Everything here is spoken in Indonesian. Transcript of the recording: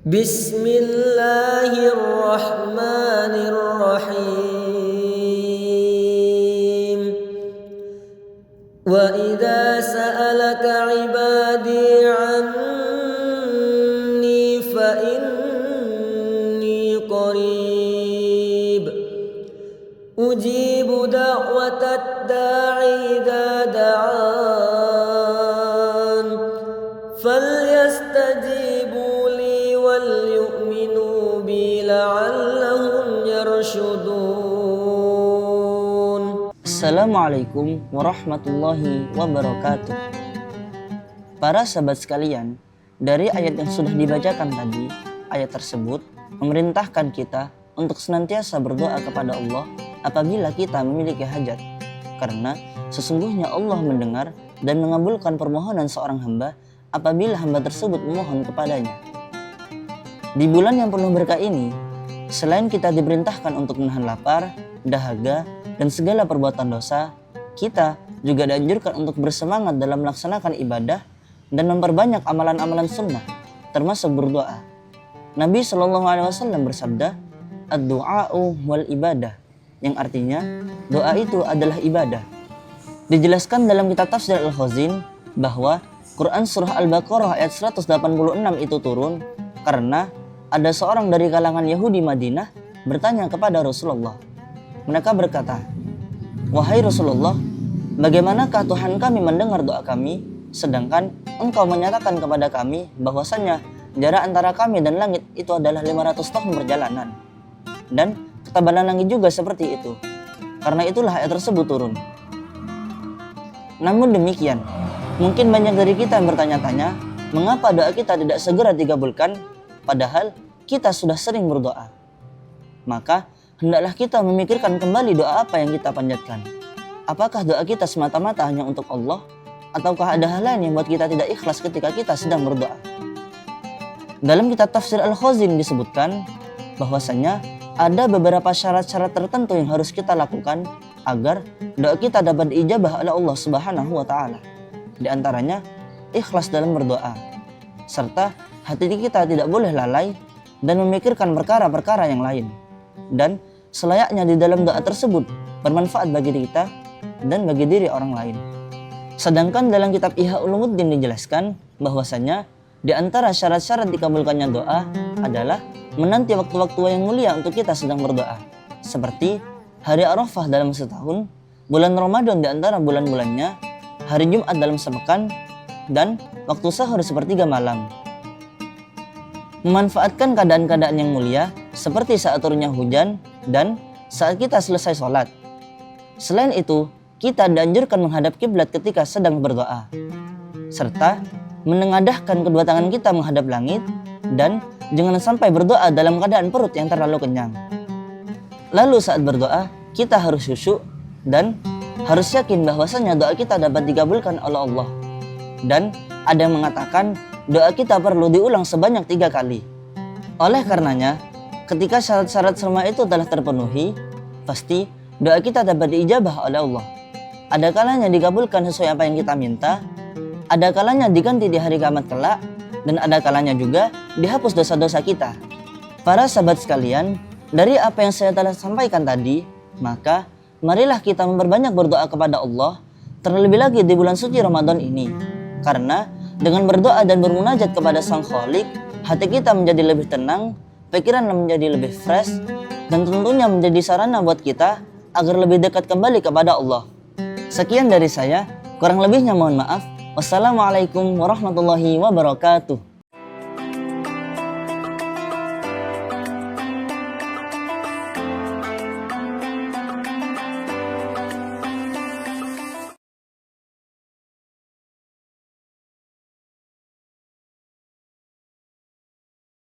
Bismillahirrahmanirrahim. Wa idza sa'alaka 'ibadi 'anni fa inni qarib ujibu da'watad da'i idza da'an falyastajibu li wal yu'minu bi la'allahum yarshudun. Assalamualaikum warahmatullahi wabarakatuh. Para sahabat sekalian, dari ayat yang sudah dibacakan tadi, ayat tersebut memerintahkan kita untuk senantiasa berdoa kepada Allah apabila kita memiliki hajat. Karena sesungguhnya Allah mendengar dan mengabulkan permohonan seorang hamba apabila hamba tersebut memohon kepadanya. Di bulan yang penuh berkah ini, selain kita diperintahkan untuk menahan lapar, dahaga, dan segala perbuatan dosa, kita juga dianjurkan untuk bersemangat dalam melaksanakan ibadah dan memperbanyak amalan-amalan sunnah, termasuk berdoa. Nabi SAW bersabda, "Ad-du'a'u wal ibadah", yang artinya doa itu adalah ibadah. Dijelaskan dalam kitab Tafsir Al-Khazin bahwa Quran Surah Al-Baqarah ayat 186 itu turun karena ada seorang dari kalangan Yahudi Madinah bertanya kepada Rasulullah. Mereka berkata, "Wahai Rasulullah, bagaimanakah Tuhan kami mendengar doa kami, sedangkan engkau menyatakan kepada kami bahwasanya jarak antara kami dan langit itu adalah 500 tahun perjalanan. Dan ketebalan langit juga seperti itu. Karena itulah ayat tersebut turun." Namun demikian, mungkin banyak dari kita yang bertanya-tanya, mengapa doa kita tidak segera dikabulkan, padahal kita sudah sering berdoa. Maka, hendaklah kita memikirkan kembali doa apa yang kita panjatkan. Apakah doa kita semata-mata hanya untuk Allah, ataukah ada hal lain yang membuat kita tidak ikhlas ketika kita sedang berdoa? Dalam kitab Tafsir Al-Khazin disebutkan bahwasanya ada beberapa syarat-syarat tertentu yang harus kita lakukan agar doa kita dapat diijabah oleh Allah Subhanahu wa taala. Di antaranya ikhlas dalam berdoa, serta hati kita tidak boleh lalai dan memikirkan perkara-perkara yang lain. Dan selayaknya di dalam doa tersebut bermanfaat bagi kita dan bagi diri orang lain. Sedangkan dalam kitab Ihya Ulumuddin dijelaskan bahwasanya di antara syarat-syarat dikabulkannya doa adalah menanti waktu-waktu yang mulia untuk kita sedang berdoa. Seperti hari Arafah dalam setahun, bulan Ramadan di antara bulan-bulannya, hari Jumat dalam sepekan, dan waktu sahur sepertiga malam. Memanfaatkan keadaan-keadaan yang mulia seperti saat turunnya hujan dan saat kita selesai sholat. Selain itu, kita dianjurkan menghadap kiblat ketika sedang berdoa, serta menengadahkan kedua tangan kita menghadap langit, dan jangan sampai berdoa dalam keadaan perut yang terlalu kenyang. Lalu saat berdoa, kita harus khusyuk dan harus yakin bahwasanya doa kita dapat dikabulkan oleh Allah. Dan ada yang mengatakan doa kita perlu diulang sebanyak 3 kali. Oleh karenanya, ketika syarat-syarat semua itu telah terpenuhi, pasti doa kita dapat diijabah oleh Allah. Ada kalanya dikabulkan sesuai apa yang kita minta, ada kalanya diganti di hari kiamat kelak, dan ada kalanya juga dihapus dosa-dosa kita. Para sahabat sekalian, dari apa yang saya telah sampaikan tadi, maka marilah kita memperbanyak berdoa kepada Allah, terlebih lagi di bulan suci Ramadan ini. Karena dengan berdoa dan bermunajat kepada Sang Khalik, hati kita menjadi lebih tenang, pikiran menjadi lebih fresh, dan tentunya menjadi sarana buat kita agar lebih dekat kembali kepada Allah. Sekian dari saya, kurang lebihnya mohon maaf. Wassalamualaikum warahmatullahi wabarakatuh.